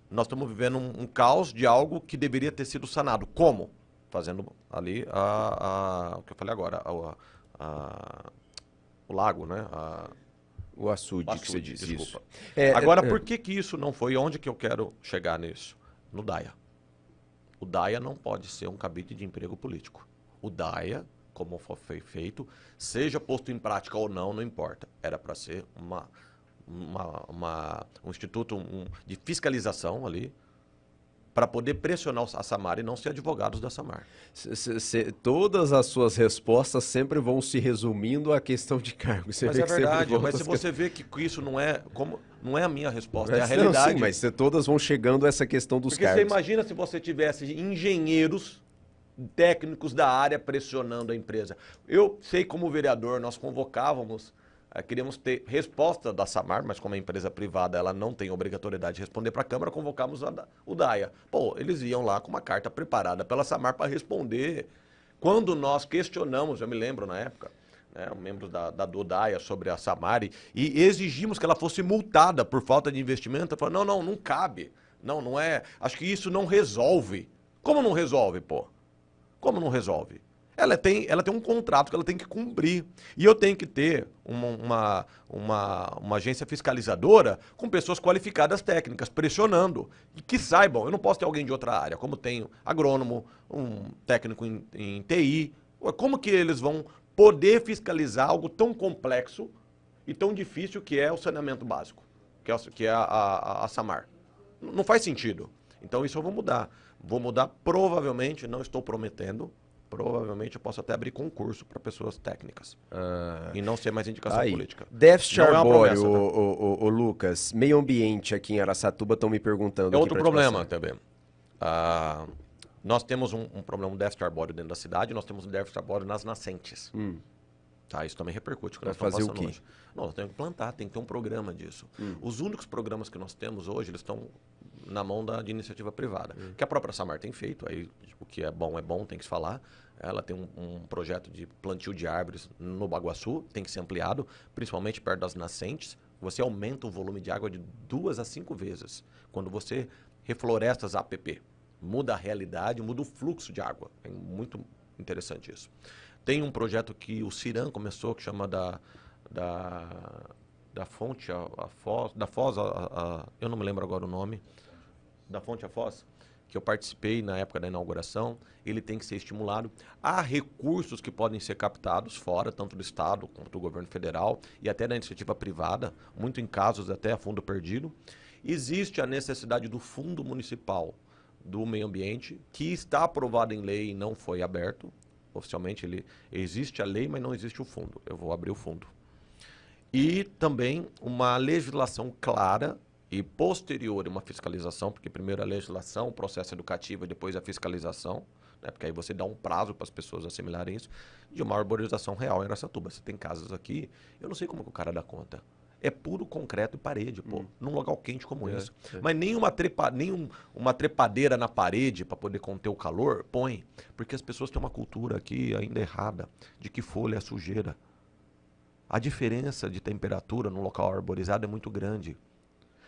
nós estamos vivendo um caos de algo que deveria ter sido sanado. Como? Fazendo ali o que eu falei agora, o lago, né? O açude que você diz, desculpa. Isso. Agora, por que isso não foi? Onde que eu quero chegar nisso? No DAIA. O DAIA não pode ser um cabide de emprego político. O DAIA, como foi feito, seja posto em prática ou não, não importa. Era para ser um instituto de fiscalização ali, para poder pressionar a Samar e não ser advogados da Samar. Todas as suas respostas sempre vão se resumindo à questão de cargo. Mas é verdade, mas se você vê que isso não é a minha resposta, é a realidade. Sim, mas todas vão chegando a essa questão dos cargos. Porque você imagina se você tivesse engenheiros técnicos da área pressionando a empresa. Eu sei, como vereador, nós convocávamos, queríamos ter resposta da Samar, mas como é empresa privada, ela não tem obrigatoriedade de responder para a Câmara, convocamos o DAIA. Pô, eles iam lá com uma carta preparada pela Samar para responder. Quando nós questionamos, eu me lembro na época, membros do DAIA sobre a Samar, e exigimos que ela fosse multada por falta de investimento, ela falou, não cabe, não é, acho que isso não resolve. Como não resolve, pô? Como não resolve? Ela tem um contrato que ela tem que cumprir. E eu tenho que ter uma agência fiscalizadora com pessoas qualificadas técnicas, pressionando. E que saibam, eu não posso ter alguém de outra área, como tenho agrônomo, um técnico em TI. Como que eles vão poder fiscalizar algo tão complexo e tão difícil que é o saneamento básico, que é a Samar? Não faz sentido. Então isso eu vou mudar. Vou mudar provavelmente, não estou prometendo, provavelmente eu posso até abrir concurso para pessoas técnicas. E não ser mais indicação política. Death Star Boy, o Lucas, meio ambiente aqui em Araçatuba estão me perguntando. É outro problema também. Nós temos um problema, um Death Star Boy dentro da cidade, nós temos um Death Star Boy nas nascentes. Tá, isso também repercute. Vai fazer o quê? Hoje. Não, nós temos que plantar, tem que ter um programa disso. Os únicos programas que nós temos hoje, eles estão na mão de iniciativa privada. Que a própria Samar tem feito, aí o que é bom, tem que se falar. Ela tem um projeto de plantio de árvores no Baguaçu, tem que ser ampliado, principalmente perto das nascentes. Você aumenta o volume de água de 2 a 5 vezes. Quando você refloresta as APP, muda a realidade, muda o fluxo de água. É muito interessante isso. Tem um projeto que o Ciran começou, que chama da fonte a foz, eu não me lembro agora o nome, da fonte a foz, que eu participei na época da inauguração, ele tem que ser estimulado. Há recursos que podem ser captados fora, tanto do Estado quanto do governo federal e até da iniciativa privada, muito em casos até a fundo perdido. Existe a necessidade do fundo municipal do meio ambiente, que está aprovado em lei e não foi aberto. Oficialmente existe a lei, mas não existe o fundo. Eu vou abrir o fundo. E também uma legislação clara e posterior uma fiscalização, porque primeiro a legislação, o processo educativo e depois a fiscalização, né, porque aí você dá um prazo para as pessoas assimilarem isso, de uma arborização real em Araçatuba. Você tem casas aqui, eu não sei como que o cara dá conta. É puro concreto e parede, pô, num local quente como esse. Mas nem uma trepadeira na parede para poder conter o calor, põe. Porque as pessoas têm uma cultura aqui ainda errada de que folha é sujeira. A diferença de temperatura no local arborizado é muito grande.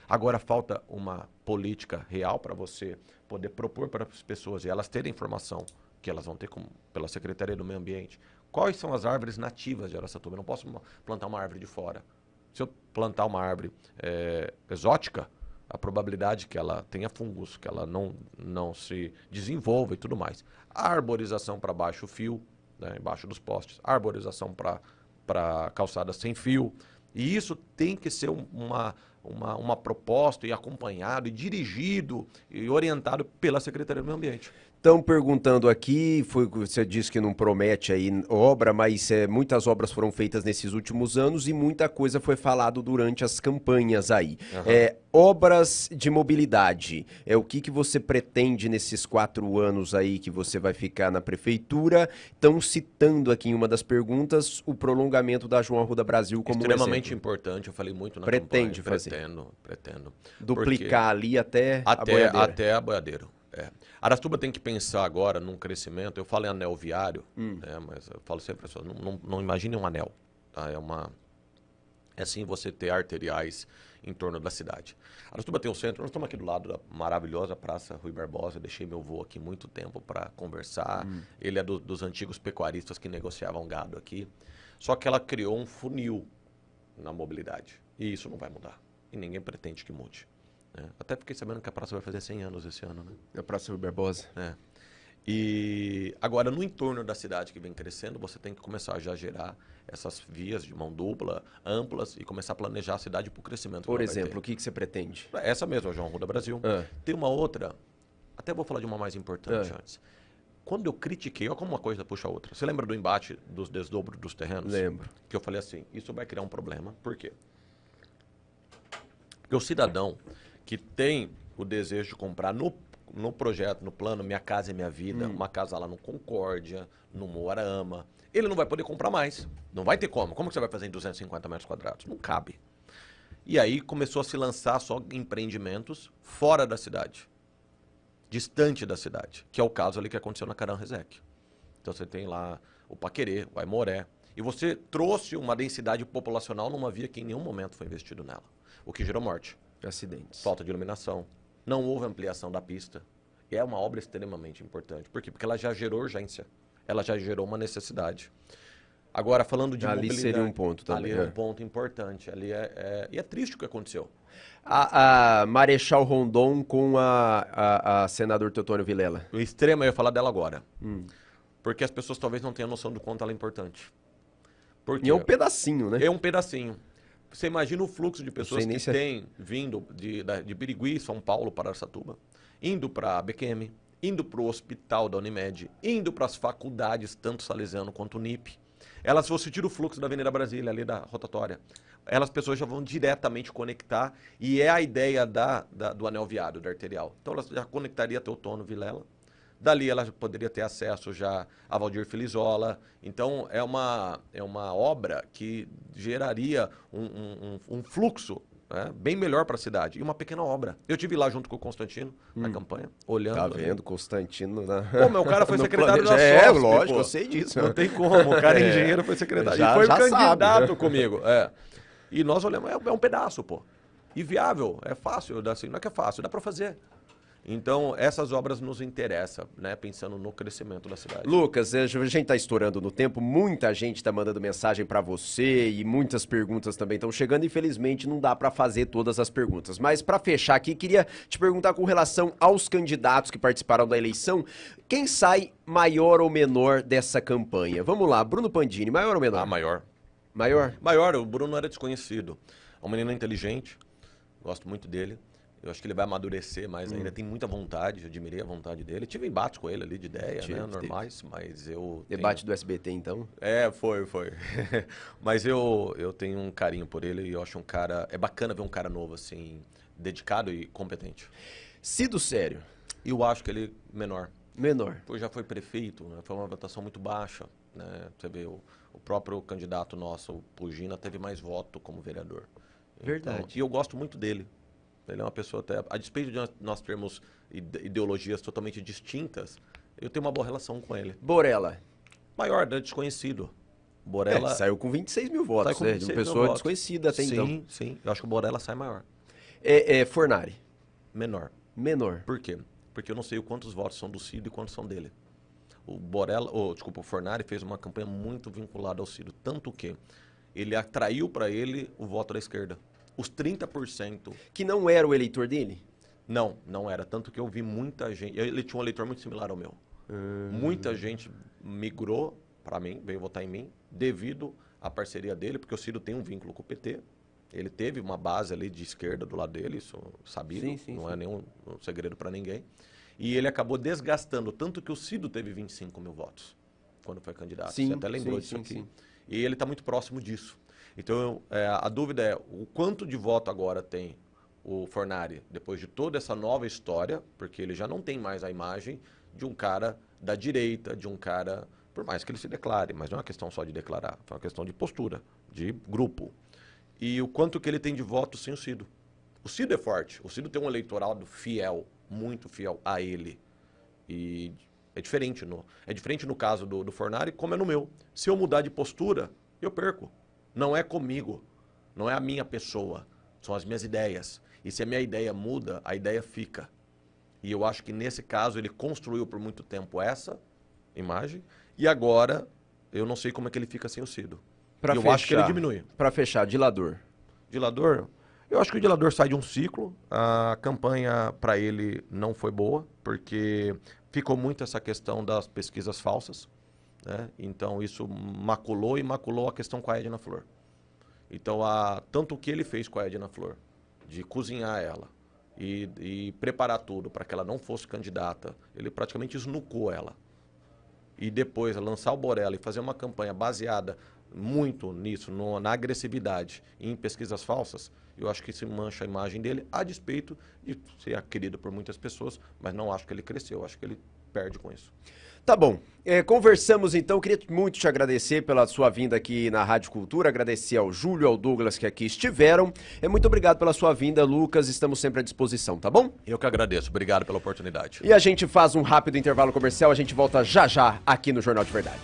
Agora falta uma política real para você poder propor para as pessoas e elas terem informação que elas vão ter pela Secretaria do Meio Ambiente. Quais são as árvores nativas de Araçatuba? Eu não posso plantar uma árvore de fora. Se eu plantar uma árvore exótica, a probabilidade que ela tenha fungos, que ela não se desenvolva e tudo mais. A arborização para baixo fio, né, embaixo dos postes. A arborização para calçadas sem fio. E isso tem que ser uma proposta e acompanhado e dirigido e orientado pela Secretaria do Meio Ambiente. Estão perguntando aqui, você disse que não promete aí obra, mas muitas obras foram feitas nesses últimos anos e muita coisa foi falado durante as campanhas aí. Obras de mobilidade, o que você pretende nesses 4 anos aí que você vai ficar na prefeitura? Estão citando aqui em uma das perguntas o prolongamento da João Arruda Brasil como extremamente importante, eu falei muito na Pretende campanha. fazer? Pretendo. Duplicar ali até a Boiadeiro. Até a Boiadeiro. Araçatuba tem que pensar agora num crescimento. Eu falo em anel viário, mas eu falo sempre para as pessoas, não imagine um anel. Tá? É sim você ter arteriais em torno da cidade. Araçatuba tem um centro, nós estamos aqui do lado da maravilhosa Praça Rui Barbosa, deixei meu avô aqui muito tempo para conversar. Ele é dos antigos pecuaristas que negociavam gado aqui. Só que ela criou um funil na mobilidade. E isso não vai mudar. E ninguém pretende que mude. Até fiquei sabendo que a praça vai fazer 100 anos esse ano, né? A Praça Rui Barbosa. E agora, no entorno da cidade que vem crescendo, você tem que começar já a gerar essas vias de mão dupla, amplas, e começar a planejar a cidade para o crescimento. Por exemplo, o que você pretende? Essa mesma, a João Arruda Brasil. Tem uma outra, até vou falar de uma mais importante antes. Quando eu critiquei, olha como uma coisa puxa a outra. Você lembra do embate dos desdobros dos terrenos? Lembro. Que eu falei assim, isso vai criar um problema. Por quê? Porque o cidadão que tem o desejo de comprar no projeto, no plano Minha Casa é Minha Vida, uma casa lá no Concórdia, no Moarama, ele não vai poder comprar mais. Não vai ter como. Como que você vai fazer em 250 metros quadrados? Não cabe. E aí começou a se lançar só empreendimentos fora da cidade, distante da cidade, que é o caso ali que aconteceu na Caranreseque. Então você tem lá o Paquerê, o Aimoré, e você trouxe uma densidade populacional numa via que em nenhum momento foi investido nela, o que gerou morte. Acidentes. Falta de iluminação. Não houve ampliação da pista. E é uma obra extremamente importante. Por quê? Porque ela já gerou urgência. Ela já gerou uma necessidade. Agora, falando de ali mobilidade... seria um ponto também. Ali é um ponto importante. Ali e é triste o que aconteceu. A Marechal Rondon com a senador Teotônio Vilela. O extremo, eu ia falar dela agora. Porque as pessoas talvez não tenham noção do quanto ela é importante. Porque e é um pedacinho, né? É um pedacinho. Você imagina o fluxo de pessoas que tem vindo de Birigui, São Paulo, para Araçatuba, indo para a BQM, indo para o hospital da Unimed, indo para as faculdades, tanto Salesiano quanto Unip. Se você tira o fluxo da Avenida Brasília, ali da rotatória, as pessoas já vão diretamente conectar, e é a ideia do anel viário, da arterial. Então, ela já conectaria Teotônio Vilela. Dali ela poderia ter acesso já a Valdir Filizola. Então, é uma obra que geraria um fluxo, né, bem melhor para a cidade. E uma pequena obra. Eu estive lá junto com o Constantino, na campanha, olhando. Tá vendo, Constantino? Pô, meu cara foi secretário da SOSP. Lógico, eu sei disso. Não tem como, o cara é engenheiro, foi secretário. E foi candidato sabe. Comigo. E nós olhamos, é um pedaço, pô. E viável, é fácil, assim, não é que é fácil, dá para fazer. Então, essas obras nos interessam, né? Pensando no crescimento da cidade. Lucas, a gente está estourando no tempo, muita gente está mandando mensagem para você e muitas perguntas também estão chegando. Infelizmente, não dá para fazer todas as perguntas. Mas para fechar aqui, queria te perguntar com relação aos candidatos que participaram da eleição, quem sai maior ou menor dessa campanha? Vamos lá, Bruno Pandini, maior ou menor? Ah, maior. Maior? Maior, o Bruno era desconhecido. É um menino inteligente, gosto muito dele. Eu acho que ele vai amadurecer mais ainda, tem muita vontade, eu admirei a vontade dele. Tive embates com ele ali de ideia, né, normais, mas eu... Debate do SBT, então? É, foi. Mas eu tenho um carinho por ele e eu acho um cara... É bacana ver um cara novo, assim, dedicado e competente. Cido Sério? Eu acho que ele menor. Menor. Pois já foi prefeito, né, foi uma votação muito baixa, né? Você vê, o próprio candidato nosso, o Pugina, teve mais voto como vereador. Verdade. Então, e eu gosto muito dele. Ele é uma pessoa até... A despeito de nós termos ideologias totalmente distintas, eu tenho uma boa relação com ele. Borella? Maior, desconhecido. Borella... saiu com 26 mil votos, né? De uma pessoa desconhecida até então. Sim. Eu acho que o Borella sai maior. Fornari? Menor. Menor. Por quê? Porque eu não sei quantos votos são do Ciro e quantos são dele. O Fornari fez uma campanha muito vinculada ao Ciro. Tanto que ele atraiu para ele o voto da esquerda. Os 30%... Que não era o eleitor dele? Não era. Tanto que eu vi muita gente... Ele tinha um eleitor muito similar ao meu. Muita gente migrou para mim, veio votar em mim, devido à parceria dele, porque o Ciro tem um vínculo com o PT. Ele teve uma base ali de esquerda do lado dele, isso sabido, não é nenhum segredo para ninguém. E ele acabou desgastando, tanto que o Ciro teve 25 mil votos quando foi candidato. Você até lembrou disso aqui. Sim. E ele está muito próximo disso. Então, a dúvida é o quanto de voto agora tem o Fornari, depois de toda essa nova história, porque ele já não tem mais a imagem de um cara da direita, de um cara, por mais que ele se declare, mas não é uma questão só de declarar, é uma questão de postura, de grupo. E o quanto que ele tem de voto sem o Ciro. O Ciro é forte, o Ciro tem um eleitorado fiel, muito fiel a ele. E é diferente no caso do Fornari, como é no meu. Se eu mudar de postura, eu perco. Não é comigo, não é a minha pessoa, são as minhas ideias. E se a minha ideia muda, a ideia fica. E eu acho que nesse caso ele construiu por muito tempo essa imagem e agora eu não sei como é que ele fica sem o Ciro. Eu acho que ele diminui. Para fechar, Dilador. Dilador? Eu acho que o Dilador sai de um ciclo. A campanha para ele não foi boa, porque ficou muito essa questão das pesquisas falsas. Né? Então isso maculou a questão com a Edna Flor. Então tanto o que ele fez com a Edna Flor, de cozinhar ela e preparar tudo para que ela não fosse candidata, ele praticamente esnucou ela. E depois lançar o Borella e fazer uma campanha baseada muito nisso, na agressividade e em pesquisas falsas, eu acho que isso mancha a imagem dele, a despeito de ser querido por muitas pessoas, mas não acho que ele cresceu, acho que ele perde com isso. Tá bom. Conversamos então, queria muito te agradecer pela sua vinda aqui na Rádio Cultura, agradecer ao Júlio e ao Douglas que aqui estiveram. Muito obrigado pela sua vinda, Lucas, estamos sempre à disposição, tá bom? Eu que agradeço, obrigado pela oportunidade. E a gente faz um rápido intervalo comercial, a gente volta já já aqui no Jornal de Verdade.